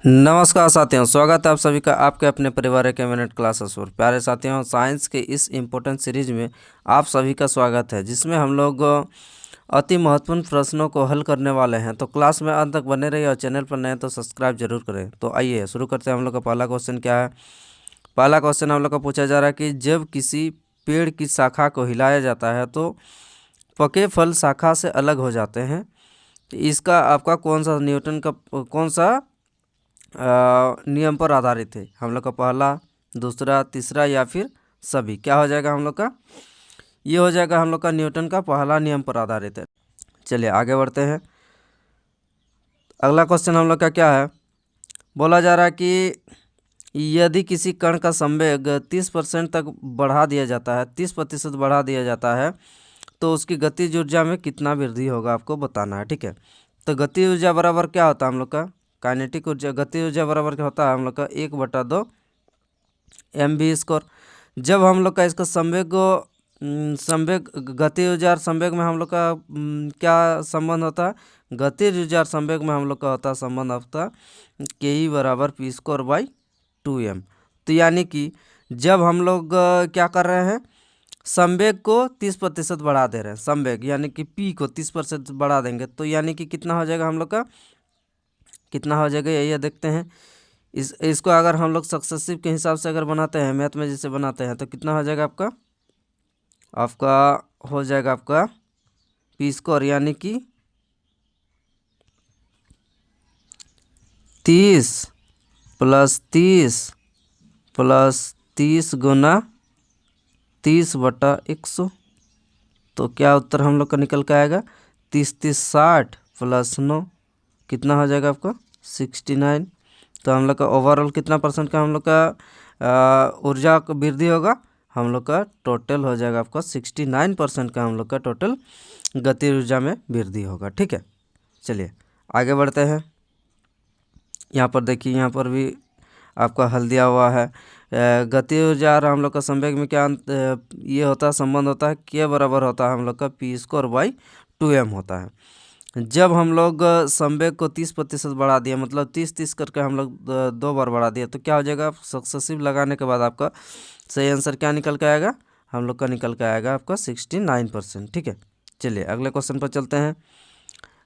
नमस्कार साथियों, स्वागत है आप सभी का आपके अपने परिवार के मिनट क्लासेस पर। प्यारे साथियों, साइंस के इस इम्पोर्टेंट सीरीज में आप सभी का स्वागत है, जिसमें हम लोग अति महत्वपूर्ण प्रश्नों को हल करने वाले हैं। तो क्लास में अंत तक बने रहिए और चैनल पर नए तो सब्सक्राइब जरूर करें। तो आइए शुरू करते हैं। हम लोग का पहला क्वेश्चन क्या है। पहला क्वेश्चन हम लोग का पूछा जा रहा है कि जब किसी पेड़ की शाखा को हिलाया जाता है तो पके फल शाखा से अलग हो जाते हैं। तो इसका आपका कौन सा न्यूटन का कौन सा नियम पर आधारित है। हम लोग का पहला, दूसरा, तीसरा या फिर सभी। क्या हो जाएगा हम लोग का? ये हो जाएगा हम लोग का न्यूटन का पहला नियम पर आधारित है। चलिए आगे बढ़ते हैं। अगला क्वेश्चन हम लोग का क्या है। बोला जा रहा है कि यदि किसी कण का संवेग 30% तक बढ़ा दिया जाता है, 30% बढ़ा दिया जाता है, तो उसकी गतिज ऊर्जा में कितना वृद्धि होगा आपको बताना है। ठीक है, तो गति ऊर्जा बराबर क्या होता है हम लोग का? काइनेटिक ऊर्जा। गति ऊर्जा बराबर क्या होता है हम लोग का? 1/2 mv²। जब हम लोग का इसका संवेग गति ऊर्जा और संवेग में हम लोग का क्या संबंध होता है? गति ऊर्जा और संवेग में हम लोग का होता है संबंध होता है के बराबर p²/2m। तो यानी कि जब हम लोग क्या कर रहे हैं, संवेग को 30% बढ़ा दे रहे हैं, संवेग यानी कि p को 30% बढ़ा देंगे, तो यानी कि कितना हो जाएगा हम लोग का? कितना हो जाएगा यही देखते हैं। इसको अगर हम लोग सक्सेसिव के हिसाब से अगर बनाते हैं, मैथ में जैसे बनाते हैं, तो कितना हो जाएगा आपका? हो जाएगा आपका p² यानी कि 30 + 30 + 30 गुना 30/100। तो क्या उत्तर हम लोग का निकल के आएगा? 30×30 = 60 + 9 कितना हो जाएगा आपका? 69। तो हम लोग का ओवरऑल कितना परसेंट का हम लोग का ऊर्जा का वृद्धि होगा? हम लोग का टोटल हो जाएगा आपका 69% का हम लोग का टोटल गति ऊर्जा में वृद्धि होगा। ठीक है, चलिए आगे बढ़ते हैं। यहाँ पर देखिए, यहाँ पर भी आपका हल दिया हुआ है। गति ऊर्जा और हम लोग का संवेग में क्या ये होता है, संबंध होता है के बराबर होता है हम लोग का p²/2m होता है। जब हम लोग संवेग को 30% बढ़ा दिया, मतलब 30 करके हम लोग 2 बार बढ़ा दिया, तो क्या हो जाएगा? सक्सेसिव लगाने के बाद आपका सही आंसर क्या निकल के आएगा? हम लोग का निकल के आएगा आपका 69%। ठीक है, चलिए अगले क्वेश्चन पर चलते हैं।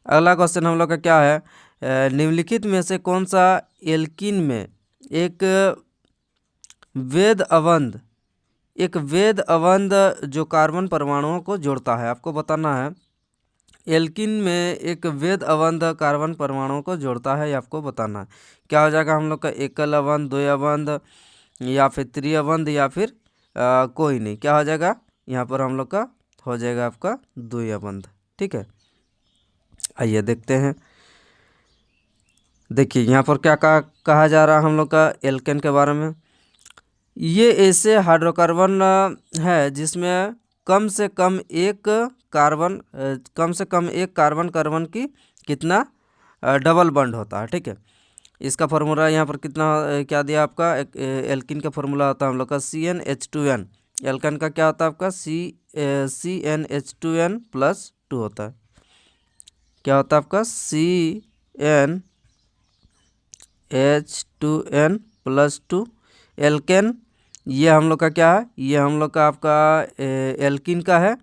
अगला क्वेश्चन हम लोग का क्या है। निम्नलिखित में से कौन सा एल्कीन में एक वैध अवंध जो कार्बन परमाणुओं को जोड़ता है, आपको बताना है। एल्कीन में एक वैध अवंध कार्बन परमाणुओं को जोड़ता है, ये आपको बताना है। क्या हो जाएगा हम लोग का? एकल अवंध, द्वैअवंध या फिर त्रिअवंध या फिर कोई नहीं। क्या हो जाएगा यहाँ पर हम लोग का? हो जाएगा आपका द्वैअवंध। ठीक है, आइए देखते हैं। देखिए यहाँ पर क्या कहा जा रहा है हम लोग का एल्केन के बारे में। ये ऐसे हाइड्रोकार्बन है जिसमें कम से कम एक कार्बन कार्बन की कितना डबल बॉन्ड होता है। ठीक है, इसका फार्मूला यहाँ पर कितना क्या दिया आपका? एल्किन का फार्मूला होता है हम लोग का CnH2n। एल्केन का क्या होता है आपका? CnH2n+2 होता है। क्या होता है आपका? CnH2n+2। एल्केन ये हम लोग का क्या है? ये हम लोग का आपका एल्किन का है।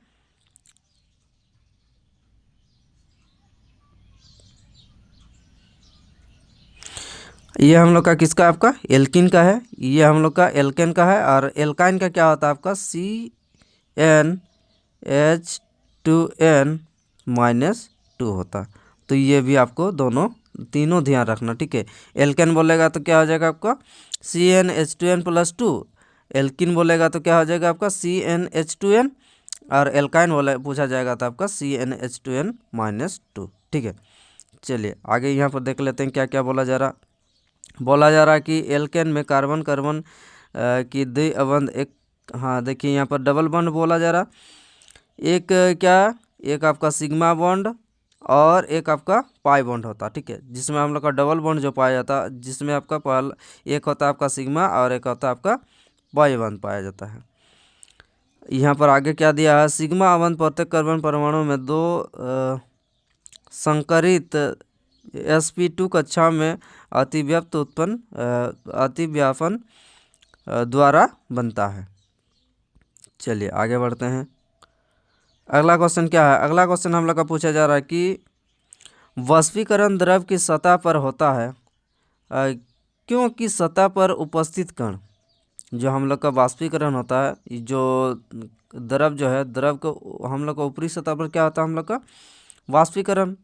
ये हम लोग का किसका? आपका एल्किन का है। ये हम लोग का एल्केन का है। और एल्काइन का क्या होता है आपका? CnH2n-2 होता है। तो ये भी आपको तीनों ध्यान रखना। ठीक है, एल्केन बोलेगा तो क्या हो जाएगा आपका? CnH2n+2। एल्किन बोलेगा तो क्या हो जाएगा आपका? CnH2n। और एल्काइन पूछा जाएगा तो आपका CnH2n-2। ठीक है, चलिए आगे यहाँ पर देख लेते हैं क्या क्या बोला जा रहा। बोला जा रहा है कि एल्केन में कार्बन कार्बन की द्विअवंध एक, हाँ देखिए यहाँ पर डबल बॉन्ड बोला जा रहा। एक एक आपका सिग्मा बॉन्ड और एक आपका पाई बॉन्ड होता है। ठीक है, जिसमें हम लोग का डबल बॉन्ड जो पाया जाता है, जिसमें आपका एक होता है आपका सिग्मा और एक होता है आपका पाई बॉन्ड पाया जाता है। यहाँ पर आगे क्या दिया है? सिग्मा अवंध प्रत्येक कार्बन परमाणु में 2 संकरित sp2 कक्षा में अतिव्यापन द्वारा बनता है। चलिए आगे बढ़ते हैं। अगला क्वेश्चन क्या है? अगला क्वेश्चन हम लोग का पूछा जा रहा है कि वाष्पीकरण द्रव की सतह पर होता है क्योंकि सतह पर उपस्थित कण, जो हम लोग का वाष्पीकरण होता है, जो द्रव जो है, द्रव को हम लोग का ऊपरी सतह पर क्या होता है, हम लोग का वाष्पीकरण।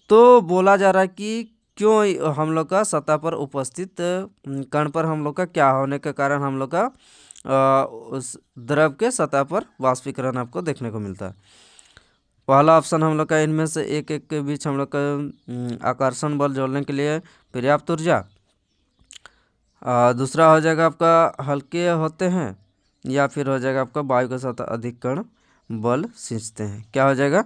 तो बोला जा रहा है कि क्यों हम लोग का सतह पर उपस्थित कण पर हम लोग का क्या होने के कारण हम लोग का उस द्रव के सतह पर वाष्पीकरण आपको देखने को मिलता है। पहला ऑप्शन हम लोग का इनमें से एक एक के बीच हम लोग का आकर्षण बल जोड़ने के लिए पर्याप्त ऊर्जा। दूसरा हो जाएगा आपका हल्के होते हैं, या फिर हो जाएगा आपका वायु के साथ अधिक कण बल खींचते हैं। क्या हो जाएगा?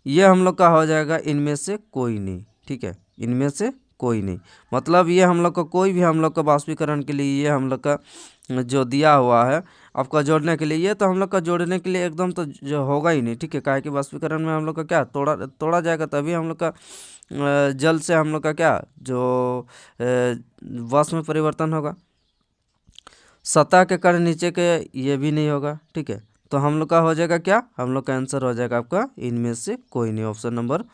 ये हम लोग का हो जाएगा इनमें से कोई नहीं। ठीक है, इनमें से कोई नहीं, मतलब ये हम लोग का कोई भी हम लोग का वाष्पीकरण के लिए ये हम लोग का जो दिया हुआ है आपका जोड़ने के लिए, ये तो हम लोग का जोड़ने के लिए एकदम तो जो होगा ही नहीं। ठीक है, काहे कि वाष्पीकरण में हम लोग का क्या तोड़ा जाएगा, तभी हम लोग का जल से हम लोग का क्या जो वाष्प में परिवर्तन होगा। सतह के कण नीचे के ये भी नहीं होगा। ठीक है, तो हम लोग का हो जाएगा क्या, हम लोग का आंसर हो जाएगा आपका इनमें से कोई नहीं, ऑप्शन नंबर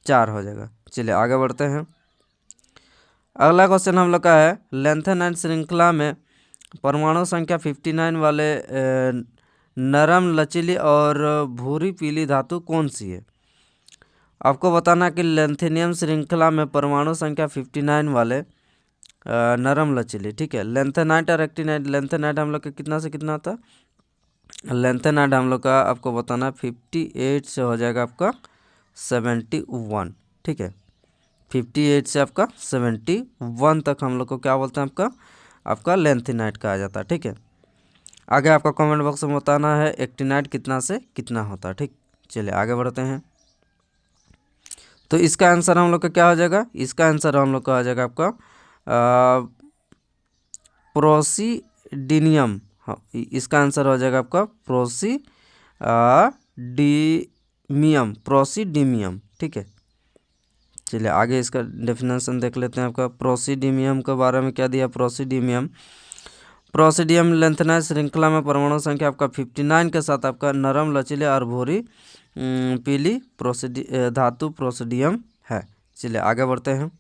4 हो जाएगा। चलिए आगे बढ़ते हैं। अगला क्वेश्चन हम लोग का है लेंथेनाइट श्रृंखला में परमाणु संख्या 59 वाले नरम लचीली और भूरी पीली धातु कौन सी है? आपको बताना कि लेंथेनियम श्रृंखला में परमाणु संख्या 59 वाले नरम लचीली, ठीक है, लेंथेनाइट और एक्टिनाइट। लेंथेनाइट हम लोग का कितना से कितना होता है? लेंथेनाइट हम लोग का आपको बताना 58 से हो जाएगा आपका 71। ठीक है, 58 से आपका 71 तक हम लोग को क्या बोलते हैं, आपका लेंथेनाइट कहा जाता है। ठीक है, आगे आपका कमेंट बॉक्स में बताना है एक्टिनाइट कितना से कितना होता है। ठीक, चलिए आगे बढ़ते हैं। तो इसका आंसर हम लोग का क्या हो जाएगा? इसका आंसर हम लोग का हो जाएगा आपका प्रोसीडिनियम। हाँ, इसका आंसर हो जाएगा आपका प्रोसीडिमियम। ठीक है, चलिए आगे इसका डेफिनेशन देख लेते हैं। आपका प्रोसीडिमियम के बारे में क्या दिया? प्रोसीडियम लेंथेनाइट श्रृंखला में परमाणु संख्या आपका 59 के साथ आपका नरम लचीले और भूरी पीली धातु प्रोसीडियम है। चलिए आगे बढ़ते हैं।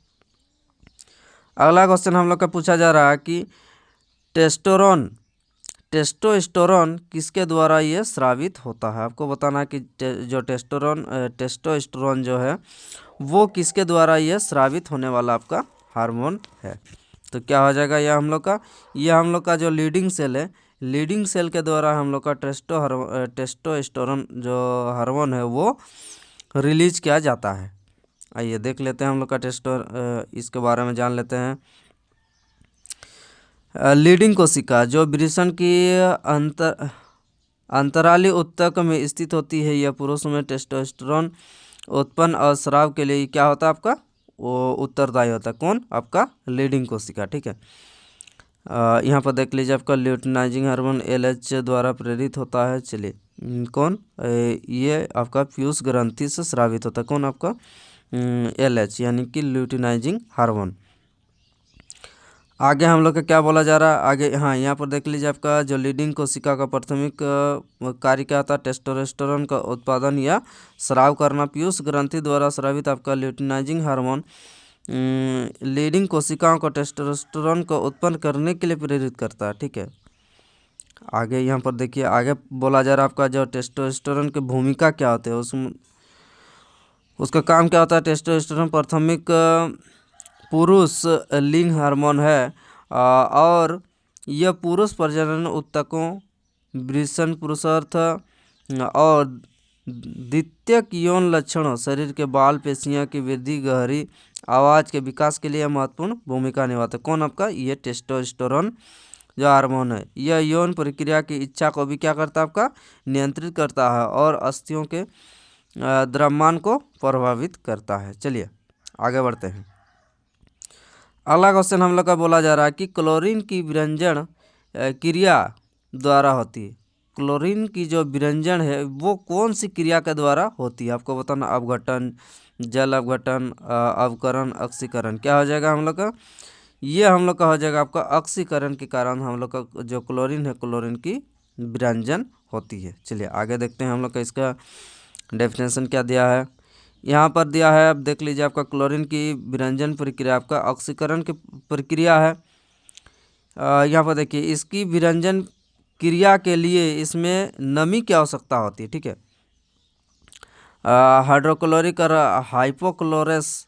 अगला क्वेश्चन हम लोग का पूछा जा रहा है कि टेस्टोस्टेरोन किसके द्वारा ये स्रावित होता है? आपको बताना कि जो टेस्टोस्टेरोन जो है वो किसके द्वारा ये स्रावित होने वाला आपका हार्मोन है। तो क्या हो जाएगा? यह हम लोग का जो लीडिंग सेल है, लीडिंग सेल के द्वारा हम लोग का टेस्टोस्टेरोन जो हार्मोन है वो रिलीज किया जाता है। आइए देख लेते हैं हम लोग का इसके बारे में जान लेते हैं। लीडिंग कोशिका जो वृषण की अंतराली उत्तक में स्थित होती है, यह पुरुष में टेस्टोस्टेरोन उत्पन्न और स्राव के लिए क्या होता है आपका? वो उत्तरदायी होता है। कौन? आपका लीडिंग कोशिका। ठीक है, यहाँ पर देख लीजिए आपका ल्यूटिनाइजिंग हार्मोन LH द्वारा प्रेरित होता है। चलिए कौन? ये आपका पीयूष ग्रंथि से स्रावित होता है। कौन? आपका LH यानी कि ल्यूटिनाइजिंग हार्मोन। आगे हम लोग का क्या बोला जा रहा है आगे? हाँ, यहाँ पर देख लीजिए आपका जो लीडिंग कोशिका का प्राथमिक कार्य क्या होता है? टेस्टोस्टेरोन का उत्पादन या स्राव करना। पीयूष ग्रंथि द्वारा स्रावित आपका ल्यूटिनाइजिंग हार्मोन लीडिंग कोशिकाओं को टेस्टोस्टेरोन को उत्पन्न करने के लिए प्रेरित करता है। ठीक है, आगे यहाँ पर देखिए, आगे बोला जा रहा है आपका जो टेस्टोस्टेरोन की भूमिका क्या होती है, उसका काम क्या होता है? टेस्टोस्टेरोन प्राथमिक पुरुष लिंग हार्मोन है और यह पुरुष प्रजनन उत्तकों, वृषण पुरुषार्थ और द्वितीयक यौन लक्षणों, शरीर के बाल पेशियों की वृद्धि, गहरी आवाज़ के विकास के लिए महत्वपूर्ण भूमिका निभाता है। कौन? आपका ये टेस्टोस्टेरोन जो हार्मोन है, यह यौन प्रक्रिया की इच्छा को भी क्या करता है? आपका नियंत्रित करता है और अस्थियों के द्रव्यमान को प्रभावित करता है। चलिए आगे बढ़ते हैं। अगला क्वेश्चन हम लोग का बोला जा रहा है कि क्लोरीन की विरंजन क्रिया द्वारा होती है। क्लोरीन की जो विरंजन है वो कौन सी क्रिया के द्वारा होती है? आपको बताना अपघटन, जल अपघटन, अवकरण, ऑक्सीकरण, क्या हो जाएगा हम लोग का, ये हम लोग का हो जाएगा आपका ऑक्सीकरण के कारण हम लोग का जो क्लोरीन है, क्लोरीन की विरंजन होती है। चलिए आगे देखते हैं हम लोग का इसका डेफिनेशन क्या दिया है। यहाँ पर दिया है, अब देख लीजिए, आपका क्लोरीन की विरंजन प्रक्रिया आपका ऑक्सीकरण की प्रक्रिया है। यहाँ पर देखिए, इसकी विरंजन क्रिया के लिए इसमें नमी की आवश्यकता होती है, ठीक है। हाइड्रोक्लोरिक और हाइपोक्लोरस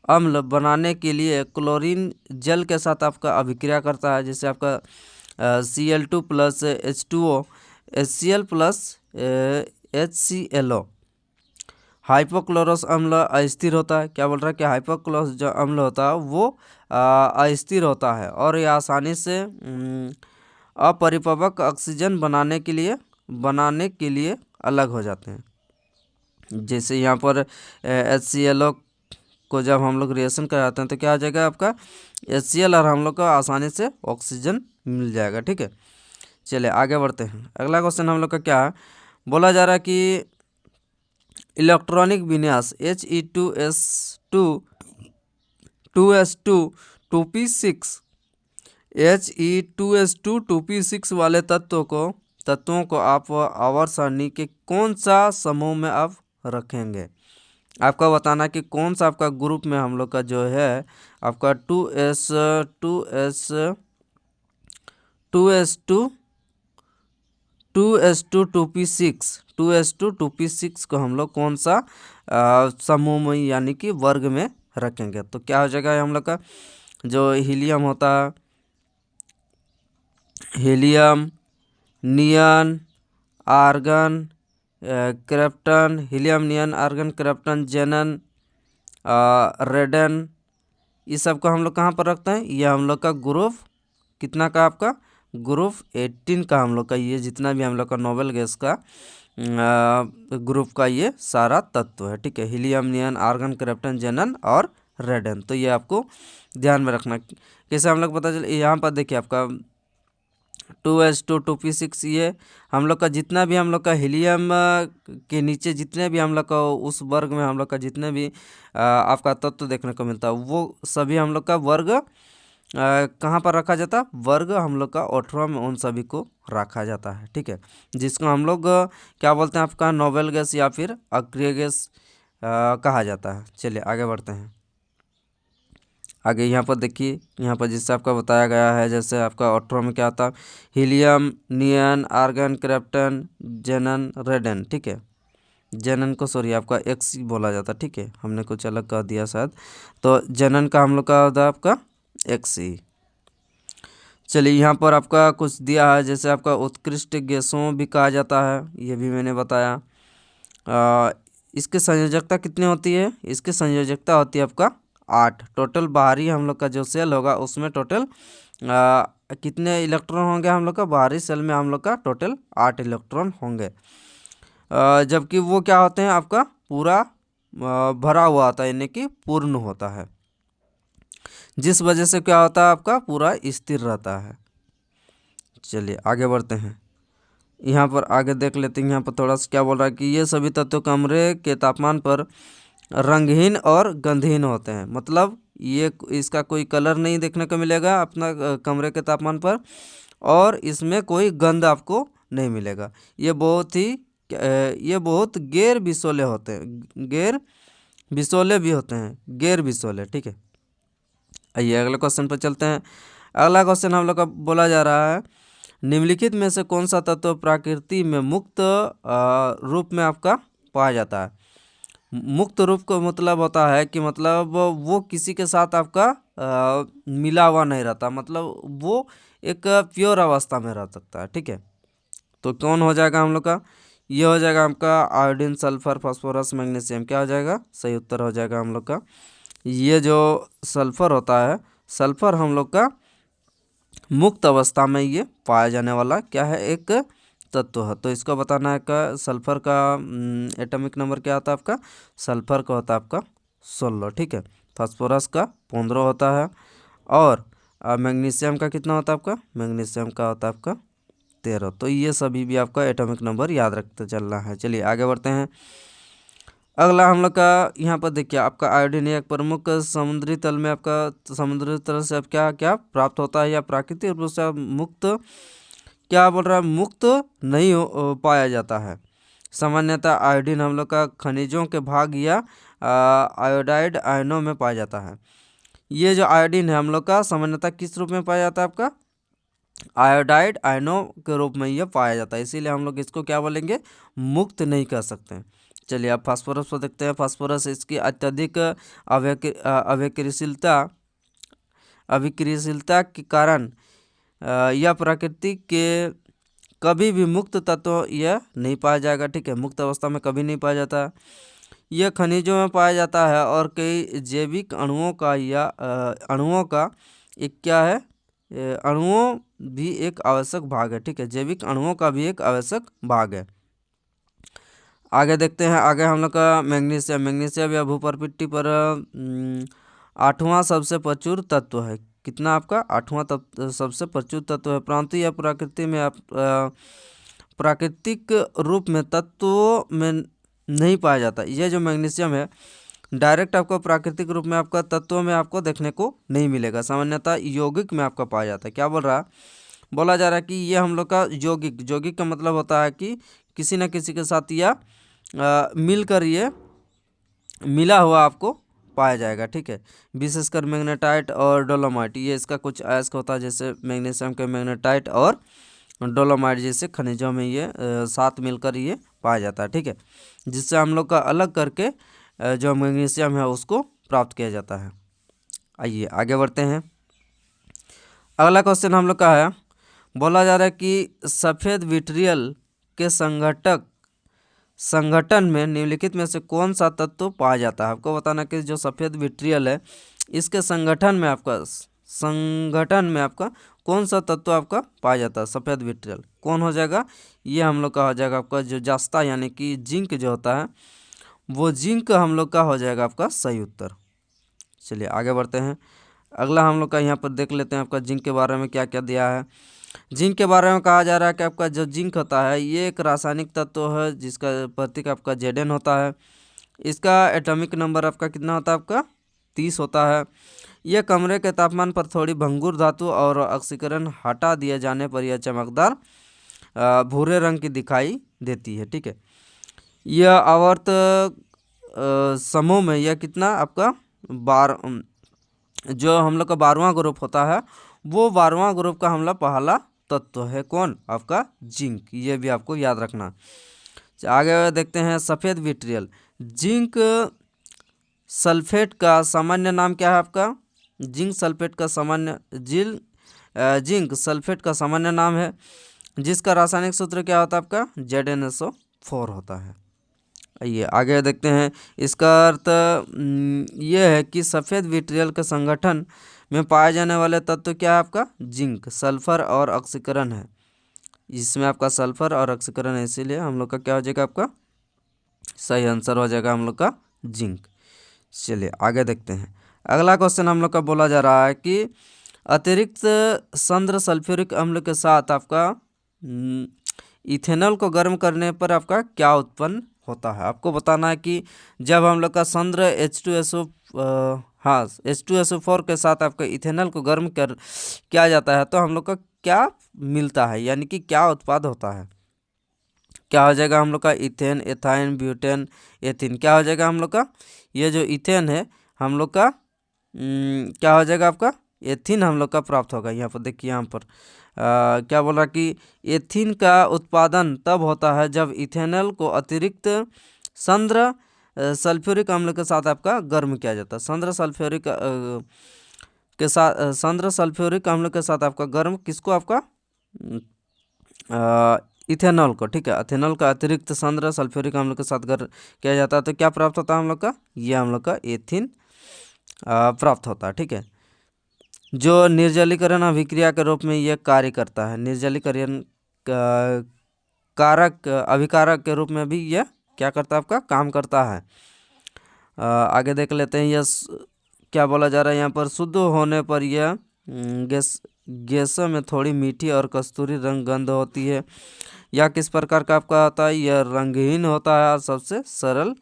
अम्ल बनाने के लिए क्लोरीन जल के साथ आपका अभिक्रिया करता है, जैसे आपका Cl2 plus H2O, HCl plus HClO। Hypochlorous अम्ल अस्थिर होता है, क्या बोल रहा है कि हाइपोक्लोरस जो अम्ल होता है वो अस्थिर होता है और ये आसानी से अपरिपक्व ऑक्सीजन बनाने के लिए अलग हो जाते हैं। जैसे यहाँ पर HClO को जब हम लोग रिएक्शन कराते हैं तो क्या आ जाएगा आपका HCl, और हम लोग को आसानी से ऑक्सीजन मिल जाएगा, ठीक है। चलिए आगे बढ़ते हैं। अगला क्वेश्चन हम लोग का क्या है, बोला जा रहा है कि इलेक्ट्रॉनिक विन्यास He2S2 2s2 2p6 He2S2 2p6 वाले तत्वों को आप आवर्त सारणी के कौन सा समूह में आप रखेंगे। आपका बताना कि कौन सा आपका ग्रुप में हम लोग का जो है आपका 2s2 2p6 को हम लोग कौन सा समूह में यानी कि वर्ग में रखेंगे। तो क्या हो जाएगा हम लोग का जो हीलियम होता है, हीलियम, नियन, आर्गन, क्रिप्टन, हीलियम, नियन, आर्गन, क्रिप्टन, जेनन, रेडन, इस सब को हम लोग कहाँ पर रखते हैं, ये हम लोग का ग्रुप कितना का आपका ग्रुप 18 का हम लोग का ये जितना भी हम लोग का नोबेल गैस का ग्रुप का ये सारा तत्व है, ठीक है। हीलियम, नियन, आर्गन, क्रिप्टन, जेनन और रेडन, तो ये आपको ध्यान में रखना। कैसे हम लोग पता चले, यहाँ पर देखिए आपका 2s2 2p6 ये हम लोग का जितना भी हम लोग का हीलियम के नीचे जितने भी हम लोग का उस वर्ग में हम लोग का जितने भी आपका तत्व देखने को मिलता है वो सभी हम लोग का वर्ग कहाँ पर रखा जाता है, वर्ग हम लोग का 18 में उन सभी को रखा जाता है, ठीक है। जिसको हम लोग क्या बोलते हैं आपका नोबेल गैस या फिर अक्रिय गैस कहा जाता है। चलिए आगे बढ़ते हैं। आगे यहाँ पर देखिए, यहाँ पर जिससे आपका बताया गया है, जैसे आपका 18 में क्या आता, हीलियम, नियन, आर्गन, क्रिप्टन, जेनन, रेडन, ठीक है। जेनन को सॉरी आपका एक्स बोला जाता, ठीक है, हमने कुछ अलग कह दिया शायद, तो जेनन का हम लोग का होता है आपका एक्स ही। चलिए यहाँ पर आपका कुछ दिया है, जैसे आपका उत्कृष्ट गैसों भी कहा जाता है, ये भी मैंने बताया। इसकी संयोजकता कितनी होती है, इसकी संयोजकता होती है आपका 8। टोटल बाहरी हम लोग का जो सेल होगा उसमें टोटल कितने इलेक्ट्रॉन होंगे, हम लोग का बाहरी सेल में हम लोग का टोटल 8 इलेक्ट्रॉन होंगे, जबकि वो क्या होते हैं आपका पूरा भरा हुआ होता है, यानी कि पूर्ण होता है, जिस वजह से क्या होता है आपका पूरा स्थिर रहता है। चलिए आगे बढ़ते हैं। यहाँ पर आगे देख लेते हैं, यहाँ पर थोड़ा सा क्या बोल रहा है कि ये सभी तत्व कमरे के तापमान पर रंगहीन और गंधहीन होते हैं, मतलब ये इसका कोई कलर नहीं देखने को मिलेगा अपना कमरे के तापमान पर, और इसमें कोई गंध आपको नहीं मिलेगा। ये बहुत गैर विषैले होते हैं, गैर विषैले भी होते हैं, गैर विषैले, ठीक है। आइए अगले क्वेश्चन पर चलते हैं। अगला क्वेश्चन हम लोग का बोला जा रहा है, निम्नलिखित में से कौन सा तत्व प्रकृति में मुक्त रूप में आपका पाया जाता है। मुक्त रूप का मतलब होता है कि मतलब वो किसी के साथ आपका मिला हुआ नहीं रहता, मतलब वो एक प्योर अवस्था में रह सकता है, ठीक है। तो कौन हो जाएगा हम लोग का, ये हो जाएगा आपका आयोडीन, सल्फर, फास्फोरस, मैग्नीशियम, क्या हो जाएगा, सही उत्तर हो जाएगा हम लोग का ये जो सल्फर होता है, सल्फर हम लोग का मुक्त अवस्था में ये पाया जाने वाला क्या है, एक तत्व है। तो इसको बताना है का सल्फर का एटॉमिक नंबर क्या होता है आपका, सल्फर का होता है आपका 16, ठीक है। फास्फोरस का 15 होता है, और मैग्नीशियम का कितना होता है आपका, मैग्नीशियम का होता है आपका 13। तो ये सभी भी आपका एटॉमिक नंबर याद रखते चलना है। चलिए आगे बढ़ते हैं। अगला हम लोग का यहाँ पर देखिए आपका आयोडीन एक प्रमुख समुद्री तल में आपका समुद्री तल से अब क्या क्या प्राप्त होता है या प्राकृतिक रूप से मुक्त क्या बोल रहा है मुक्त नहीं पाया जाता है। सामान्यतः आयोडीन हम लोग का खनिजों के भाग या आयोडाइड आयनों में पाया जाता है। ये जो आयोडीन है हम लोग का सामान्यतः किस रूप में पाया जाता है आपका आयोडाइड आयनों के रूप में यह पाया जाता है, इसीलिए हम लोग इसको क्या बोलेंगे मुक्त नहीं कर सकते। चलिए अब फास्फोरस को देखते हैं। फास्फोरस इसकी अत्यधिक अभिक्रियाशीलता के कारण यह प्रकृति के कभी भी मुक्त तत्व यह नहीं पाया जाएगा, ठीक है, मुक्त अवस्था में कभी नहीं पाया जाता। यह खनिजों में पाया जाता है और कई जैविक अणुओं का एक क्या है अणुओं भी एक आवश्यक भाग है, ठीक है, जैविक अणुओं का भी एक आवश्यक भाग है। आगे देखते हैं। आगे हम लोग का मैग्नीशियम या भूप्रकृति पर 8वां सबसे प्रचुर तत्व है। कितना आपका 8वां सबसे प्रचुर तत्व है, परंतु यह प्रकृति में प्राकृतिक रूप में तत्वों में नहीं पाया जाता। यह जो मैग्नीशियम है डायरेक्ट आपको प्राकृतिक रूप में आपका तत्वों में आपको देखने को नहीं मिलेगा, सामान्यतः यौगिक में आपका पाया जाता है। क्या बोला जा रहा है कि ये हम लोग का यौगिक का मतलब होता है कि किसी न किसी के साथ या मिलकर ये मिला हुआ आपको पाया जाएगा, ठीक है, विशेषकर मैग्नेटाइट और डोलोमाइट, ये इसका कुछ अयस्क होता है, जैसे मैग्नीशियम के मैग्नेटाइट और डोलोमाइट जैसे खनिजों में ये साथ मिलकर ये पाया जाता है, ठीक है, जिससे हम लोग का अलग करके जो मैग्नीशियम है उसको प्राप्त किया जाता है। आइए आगे बढ़ते हैं। अगला क्वेश्चन हम लोग का है, बोला जा रहा है कि सफ़ेद विट्रियल के संगठन में निम्नलिखित में से कौन सा तत्व पाया जाता है। आपको बताना कि जो सफ़ेद विट्रियल है इसके संगठन में आपका कौन सा तत्व आपका पाया जाता है। सफ़ेद विट्रियल कौन हो जाएगा, ये हम लोग का हो जाएगा आपका जो जास्ता यानी कि जिंक जो होता है वो जिंक हम लोग का हो जाएगा आपका सही उत्तर। चलिए आगे बढ़ते हैं। अगला हम लोग का यहाँ पर देख लेते हैं आपका जिंक के बारे में क्या क्या दिया है। जिंक के बारे में कहा जा रहा है कि आपका जो जिंक होता है ये एक रासायनिक तत्व है जिसका प्रतीक आपका Zn होता है। इसका एटॉमिक नंबर आपका कितना होता है, आपका 30 होता है। यह कमरे के तापमान पर थोड़ी भंगुर धातु और ऑक्सीकरण हटा दिए जाने पर यह चमकदार भूरे रंग की दिखाई देती है, ठीक है। यह आवर्त समूह में यह कितना आपका जो हम लोग का 12वां ग्रुप होता है वो 12वां ग्रुप का हम लोग पहला तत्व है कौन, आपका जिंक, ये भी आपको याद रखना। आगे देखते हैं सफ़ेद विट्रियल। जिंक सल्फेट का सामान्य नाम क्या है आपका, जिंक सल्फेट का सामान्य नाम है जिसका रासायनिक सूत्र क्या होता है आपका ZnSO4 होता है। आइए आगे देखते हैं। इसका अर्थ ये है कि सफ़ेद विट्रियल के संगठन में पाए जाने वाले तत्व क्या है आपका जिंक, सल्फर और ऑक्सीकरण है। इसमें आपका सल्फर और ऑक्सीकरण है, इसीलिए हम लोग का क्या हो जाएगा, आपका सही आंसर हो जाएगा हम लोग का जिंक। चलिए आगे देखते हैं। अगला क्वेश्चन हम लोग का बोला जा रहा है कि अतिरिक्त सांद्र सल्फ्यूरिक अम्ल के साथ आपका इथेनॉल को गर्म करने पर आपका क्या उत्पन्न होता है। आपको बताना है कि जब हम लोग का सांद्र H2SO4 के साथ आपका इथेनॉल को गर्म किया जाता है तो हम लोग का क्या मिलता है, यानी कि क्या उत्पाद होता है। क्या हो जाएगा हम लोग का इथेन, एथाइन, ब्यूटेन, एथिन, क्या हो जाएगा हम लोग का ये जो इथेन है हम लोग का क्या हो जाएगा आपका एथिन हम लोग का प्राप्त होगा। यहाँ पर देखिए यहाँ पर क्या बोला कि एथिन का उत्पादन तब होता है जब इथेनॉल को अतिरिक्त सांद्र सल्फ्यूरिक अम्ल के साथ आपका गर्म किया जाता है। सांद्र सल्फ्यूरिक अम्ल के साथ आपका गर्म किसको, आपका इथेनॉल को, ठीक है, इथेनॉल का अतिरिक्त सांद्र सल्फ्यूरिक अम्ल के साथ गर्म किया जाता है तो क्या प्राप्त होता है हम लोग का, ये हम लोग का एथिन प्राप्त होता है, ठीक है, जो निर्जलीकरण अभिक्रिया के रूप में यह कार्य करता है। निर्जलीकरण अभिकारक के रूप में भी यह क्या करता है, आपका काम करता है। आगे देख लेते हैं। यह क्या बोला जा रहा है यहाँ पर, शुद्ध होने पर यह गैसों में थोड़ी मीठी और कस्तूरी रंग गंध होती है। यह किस प्रकार का आपका होता है, यह रंगहीन होता है और सबसे सरल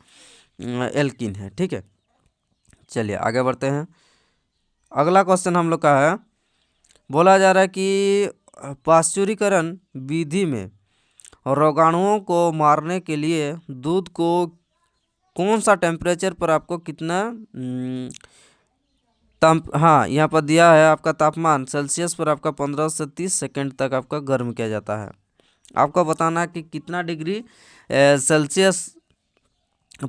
एल्किन है। ठीक है, चलिए आगे बढ़ते हैं। अगला क्वेश्चन हम लोग का है, बोला जा रहा है कि पाश्चुरीकरण विधि में रोगाणुओं को मारने के लिए दूध को कौन सा टेम्परेचर पर आपको कितना हाँ यहाँ पर दिया है आपका तापमान सेल्सियस पर आपका 15 से 30 सेकेंड तक आपका गर्म किया जाता है। आपको बताना है कि कितना डिग्री सेल्सियस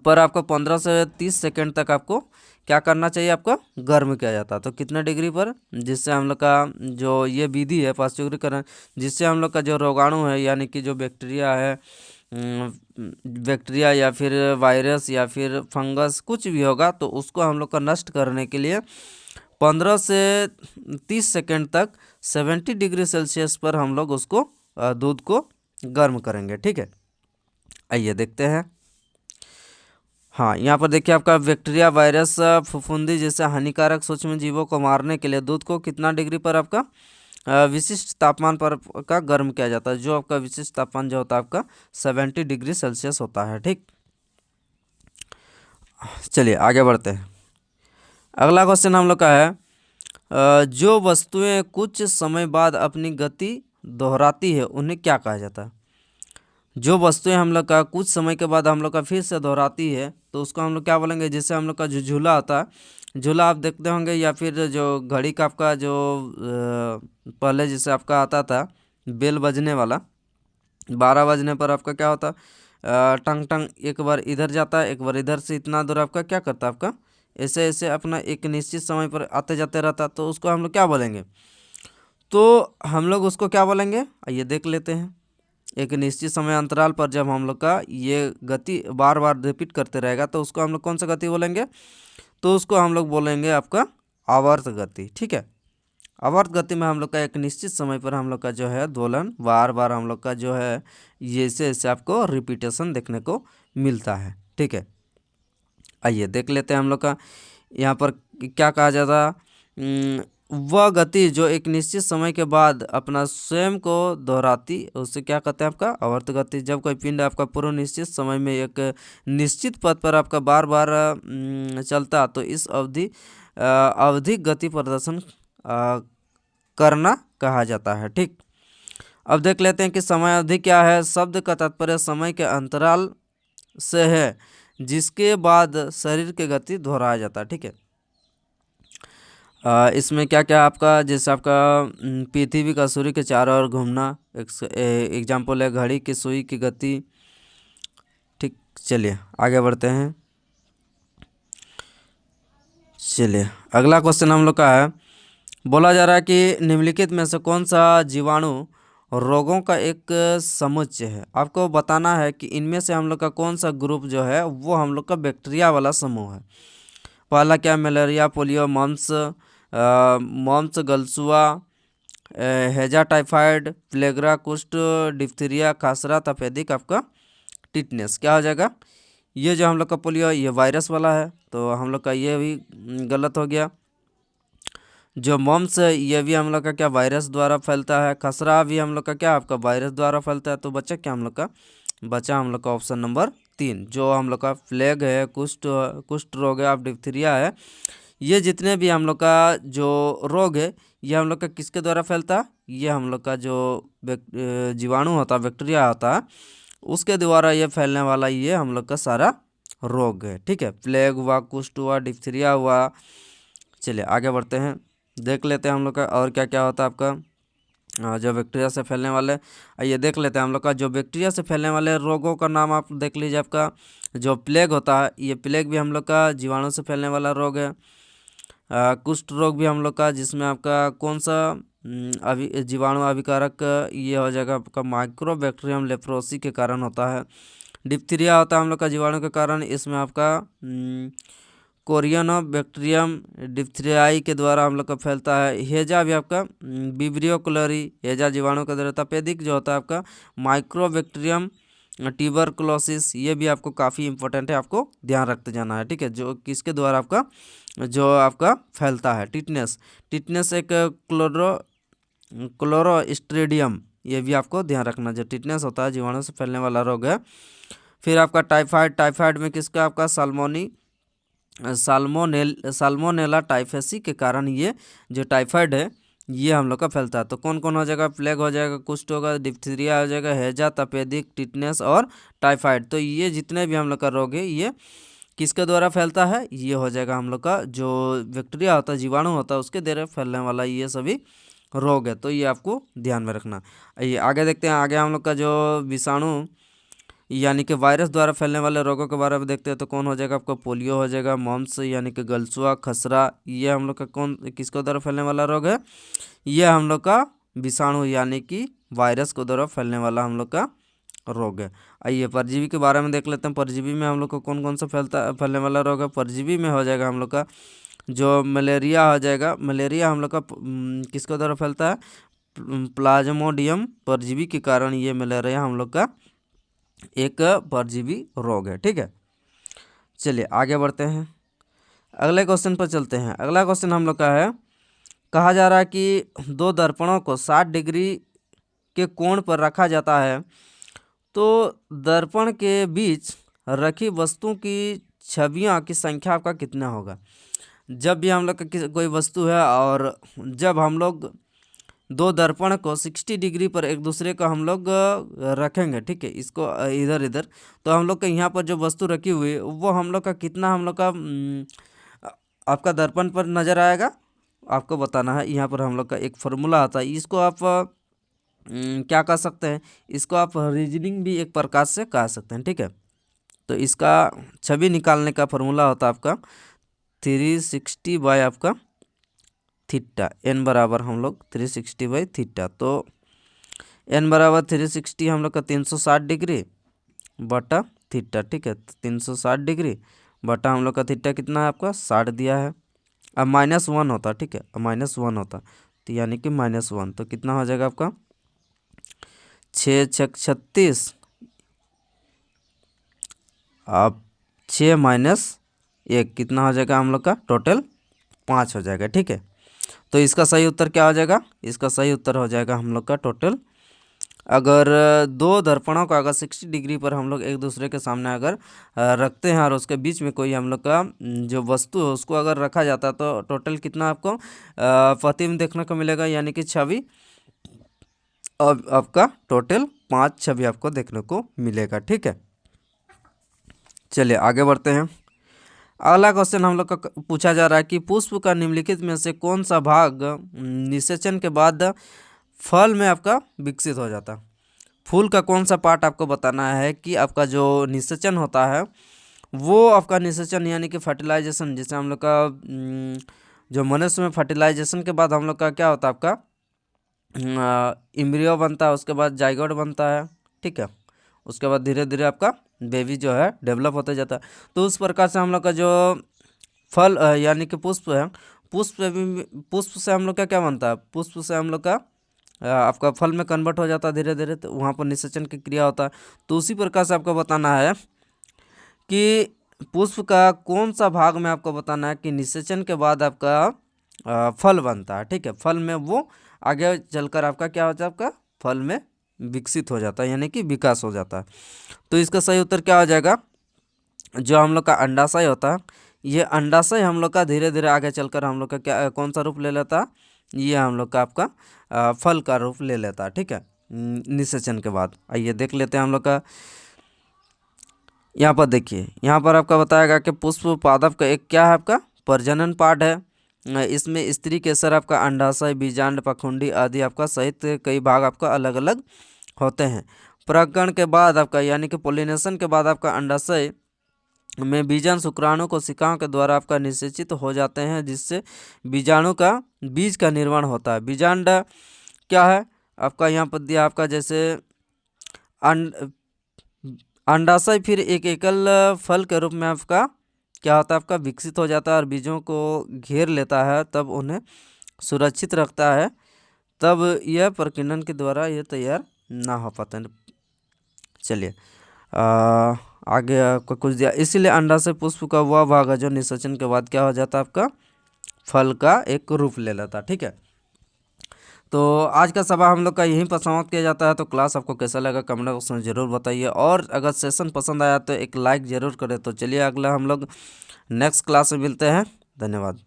पर आपको 15 से 30 सेकेंड तक आपको क्या करना चाहिए, आपको गर्म किया जाता है। तो कितने डिग्री पर, जिससे हम लोग का जो ये विधि है पाश्चुरीकरण, जिससे हम लोग का जो रोगाणु है यानी कि जो बैक्टीरिया है, बैक्टीरिया या फिर वायरस या फिर फंगस कुछ भी होगा, तो उसको हम लोग का नष्ट करने के लिए 15 से 30 सेकेंड तक 70 डिग्री सेल्सियस पर हम लोग उसको दूध को गर्म करेंगे। ठीक है, आइए देखते हैं। हाँ यहाँ पर देखिए आपका बैक्टीरिया, वायरस, फफूंदी जैसे हानिकारक सूक्ष्म जीवों को मारने के लिए दूध को कितना डिग्री पर आपका विशिष्ट तापमान पर का गर्म किया जाता है, जो आपका विशिष्ट तापमान जो होता है आपका 70 डिग्री सेल्सियस होता है। ठीक, चलिए आगे बढ़ते हैं। अगला क्वेश्चन हम लोग का है, जो वस्तुएं कुछ समय बाद अपनी गति दोहराती है उन्हें क्या कहा जाता है। जो वस्तुएं हम लोग का कुछ समय के बाद हम लोग का फिर से दोहराती है तो उसको हम लोग क्या बोलेंगे। जैसे हम लोग का जो झूला होता है, झूला आप देखते होंगे, या फिर जो घड़ी का आपका जो पहले जैसे आपका आता था बेल बजने वाला, 12 बजने पर आपका क्या होता है, टंग टंग एक बार इधर जाता है, एक बार इधर से, इतना दूर आपका क्या करता है, आपका ऐसे ऐसे अपना एक निश्चित समय पर आते जाते रहता, तो उसको हम लोग क्या बोलेंगे। तो हम लोग उसको क्या बोलेंगे, आइए देख लेते हैं। एक निश्चित समय अंतराल पर जब हम लोग का ये गति बार बार रिपीट करते रहेगा तो उसको हम लोग कौन सा गति बोलेंगे, तो उसको हम लोग बोलेंगे आपका आवर्त गति। ठीक है, आवर्त गति में हम लोग का एक निश्चित समय पर हम लोग का जो है दोलन बार बार हम लोग का जो है ये ऐसे आपको रिपीटेशन देखने को मिलता है। ठीक है, आइए देख लेते हैं हम लोग का यहाँ पर क्या कहा जाता है। वह गति जो एक निश्चित समय के बाद अपना स्वयं को दोहराती उससे क्या कहते हैं, आपका आवर्त गति। जब कोई पिंड आपका पूर्व निश्चित समय में एक निश्चित पथ पर आपका बार बार चलता तो इस आवधिक गति प्रदर्शन करना कहा जाता है। ठीक, अब देख लेते हैं कि समय अवधि क्या है। शब्द का तात्पर्य समय के अंतराल से है जिसके बाद शरीर की गति दोहराया जाता है। ठीक है, इसमें क्या क्या आपका, जैसे आपका पृथ्वी का सूर्य के चारों ओर घूमना, एग्जाम्पल है घड़ी की सुई की गति। ठीक, चलिए आगे बढ़ते हैं। चलिए अगला क्वेश्चन हम लोग का है, बोला जा रहा है कि निम्नलिखित में से कौन सा जीवाणु रोगों का एक समुच्चय है। आपको बताना है कि इनमें से हम लोग का कौन सा ग्रुप जो है वो हम लोग का बैक्टीरिया वाला समूह है। पहला क्या, मलेरिया, पोलियो, मम्स, गलसुआ, हैजा, टाइफाइड, प्लेगरा, कुष्ठ, डिप्थीरिया, खासरा, तपेदिक, आपका टिटनेस। क्या हो जाएगा, ये जो हम लोग का पोलियो ये वायरस वाला है, तो हम लोग का ये भी गलत हो गया। जो मम्स है ये भी हम लोग का क्या वायरस द्वारा फैलता है। खसरा भी हम लोग का क्या आपका वायरस द्वारा फैलता है। तो बच्चा क्या हम लोग का बचा हम लोग का ऑप्शन नंबर 3, जो हम लोग का प्लेग है, कुष्ठ रोग है, आप डिप्थीरिया है, ये जितने भी हम लोग का जो रोग है ये हम लोग का किसके द्वारा फैलता है, ये हम लोग का जो जीवाणु होता है, बैक्टीरिया होता है, उसके द्वारा ये फैलने वाला ये हम लोग का सारा रोग है। ठीक है, प्लेग हुआ, कुष्ठ हुआ, डिप्थीरिया हुआ। चलिए आगे बढ़ते हैं, देख लेते हैं हम लोग का और क्या क्या होता है आपका जो बैक्टीरिया से फैलने वाले। आइए देख लेते हैं हम लोग का जो बैक्टीरिया से फैलने वाले रोगों का नाम आप देख लीजिए। आपका जो प्लेग होता है ये प्लेग भी हम लोग का जीवाणु से फैलने वाला रोग है। कुष्ठ रोग भी हम लोग का, जिसमें आपका कौन सा जीवाणु अभिकारक ये हो जाएगा आपका माइक्रोबैक्टीरियम लेप्रोसी के कारण होता है। डिप्थीरिया होता है हम लोग का जीवाणु के कारण, इसमें आपका कोरियनोबैक्टीरियम डिप्थीरियाई के द्वारा हम लोग का फैलता है। हेजा भी आपका विब्रियो क्लोरी हेजा जीवाणु का द्वारा। तपेदिक जो होता है आपका माइक्रोबैक्टीरियम ट्यूबरकुलोसिस, ये भी आपको काफ़ी इंपॉर्टेंट है, आपको ध्यान रखते जाना है। ठीक है, जो किसके द्वारा आपका जो आपका फैलता है। टिटनेस एक क्लोरोस्ट्रीडियम, ये भी आपको ध्यान रखना। जो टिटनेस होता है जीवाणु से फैलने वाला रोग है। फिर आपका टाइफाइड में किसका आपका साल्मोनेला टाइफेसी के कारण ये जो टाइफाइड है ये हम लोग का फैलता है। तो कौन कौन हो जाएगा, प्लेग हो जाएगा, कुष्ठ होगा, डिप्थीरिया हो जाएगा, हैजा, तपेदिक, टिटनेस और टाइफाइड। तो ये जितने भी हम लोग का रोग है ये किसके द्वारा फैलता है, ये हो जाएगा हम लोग का जो बैक्टीरिया होता है, जीवाणु होता है, उसके द्वारा फैलने वाला ये सभी रोग है। तो ये आपको ध्यान में रखना। ये आगे देखते हैं, आगे हम लोग का जो विषाणु यानी कि वायरस द्वारा फैलने वाले रोगों के बारे में देखते हैं। तो कौन हो जाएगा आपका, पोलियो हो जाएगा, मम्स यानी कि गलसुआ, खसरा, ये हम लोग का कौन किसके द्वारा फैलने वाला रोग है, ये हम लोग का विषाणु यानी कि वायरस के द्वारा फैलने वाला हम लोग का रोग है। आइए परजीवी के बारे में देख लेते हैं। परजीवी में हम लोग को कौन कौन सा फैलने वाला रोग है। परजीवी में हो जाएगा हम लोग का जो मलेरिया हो जाएगा। मलेरिया हम लोग का किसके द्वारा फैलता है, प्लाज्मोडियम परजीवी के कारण ये मलेरिया हम लोग का एक परजीवी रोग है। ठीक है, चलिए आगे बढ़ते हैं, अगले क्वेश्चन पर चलते हैं। अगला क्वेश्चन हम लोग का है, कहा जा रहा है कि दो दर्पणों को 60 डिग्री के कोण पर रखा जाता है, तो दर्पण के बीच रखी वस्तु की छवियों की संख्या आपका कितना होगा। जब भी हम लोग का कोई वस्तु है और जब हम लोग दो दर्पण को 60 डिग्री पर एक दूसरे को हम लोग रखेंगे, ठीक है, इसको इधर इधर, तो हम लोग का यहाँ पर जो वस्तु रखी हुई है वो हम लोग का कितना हम लोग का आपका दर्पण पर नज़र आएगा, आपको बताना है। यहाँ पर हम लोग का एक फार्मूला आता है, इसको आप क्या कह सकते हैं, इसको आप रीजनिंग भी एक प्रकार से कह सकते हैं। ठीक है, तो इसका छवि निकालने का फार्मूला होता है आपका 360 बाय आपका थीटा, एन बराबर हम लोग 360 बाई थीटा। तो एन बराबर 360 हम लोग का 360 डिग्री बटा थीटा। ठीक है, 360 डिग्री बटा हम लोग का थीटा कितना है आपका 60 दिया है। अब -1 होता, ठीक है, अब -1 होता, तो यानी कि -1, तो कितना हो जाएगा आपका 6 छक 36, अब 6 - 1 कितना हो जाएगा हम लोग का टोटल 5 हो जाएगा। ठीक है, तो इसका सही उत्तर क्या हो जाएगा, इसका सही उत्तर हो जाएगा हम लोग का टोटल, अगर दो दर्पणों को अगर 60 डिग्री पर हम लोग एक दूसरे के सामने अगर रखते हैं और उसके बीच में कोई हम लोग का जो वस्तु है उसको अगर रखा जाता है, तो टोटल कितना आपको प्रतिबिंब देखने को मिलेगा, यानी कि छवि, अब आपका टोटल 5 छवि आपको देखने को मिलेगा। ठीक है, चलिए आगे बढ़ते हैं। अगला क्वेश्चन हम लोग का पूछा जा रहा है कि पुष्प का निम्नलिखित में से कौन सा भाग निषेचन के बाद फल में आपका विकसित हो जाता है। फूल का कौन सा पार्ट आपको बताना है कि आपका जो निषेचन होता है वो आपका निषेचन यानी कि फर्टिलाइजेशन, जैसे हम लोग का जो मनुष्य में फर्टिलाइजेशन के बाद हम लोग का क्या होता है, आपका एम्ब्रियो बनता है, उसके बाद जाइगोट बनता है। ठीक है, उसके बाद धीरे धीरे आपका बेबी जो है डेवलप होते जाता है। तो उस प्रकार से हम लोग का जो फल यानी कि पुष्प है, पुष्प से हम लोग का क्या बनता है, पुष्प से हम लोग का आपका फल में कन्वर्ट हो जाता है धीरे धीरे, तो वहाँ पर निषेचन की क्रिया होता है। तो उसी प्रकार से आपको बताना है कि पुष्प का कौन सा भाग में आपको बताना है कि निषेचन के बाद आपका फल बनता है। ठीक है, फल में वो आगे चलकर आपका क्या होता है, आपका फल में विकसित हो जाता है यानी कि विकास हो जाता है। तो इसका सही उत्तर क्या हो जाएगा, जो हम लोग का अंडाशय होता है, ये अंडाशय हम लोग का धीरे धीरे आगे चलकर हम लोग का क्या कौन सा रूप ले लेता है, ये हम लोग का आपका फल का रूप ले लेता है। ठीक है, निषेचन के बाद आइए देख लेते हैं हम लोग का, यहाँ पर देखिए, यहाँ पर आपका बताएगा कि पुष्प पादप का एक क्या है, आपका प्रजनन पार्ट है। इसमें स्त्री केसर, आपका अंडाशय, बीजांड, पखुंडी आदि आपका सहित कई भाग आपका अलग अलग होते हैं। परागण के बाद आपका यानी कि पोलिनेशन के बाद आपका अंडाशय में बीजाणु शुक्राणु कोशिकाओं के द्वारा आपका निषेचित हो जाते हैं, जिससे बीजाणु का बीज का निर्माण होता है। बीजांड क्या है आपका, यहाँ पर दिया आपका जैसे अंडाशय फिर एक एकल फल के रूप में आपका क्या होता है, आपका विकसित हो जाता है और बीजों को घेर लेता है, तब उन्हें सुरक्षित रखता है, तब यह प्रकीर्णन के द्वारा ये तैयार ना हो पाते। चलिए आगे आपका कुछ दिया, इसीलिए अंडाशय पुष्प का वह भाग है जो निषेचन के बाद क्या हो जाता है, आपका फल का एक रूप ले लेता। ठीक है, तो आज का सभा हम लोग का यहीं पर समाप्त किया जाता है। तो क्लास आपको कैसा लगा कमेंट बॉक्स में ज़रूर बताइए, और अगर सेशन पसंद आया तो एक लाइक ज़रूर करें। तो चलिए अगला हम लोग नेक्स्ट क्लास में मिलते हैं। धन्यवाद।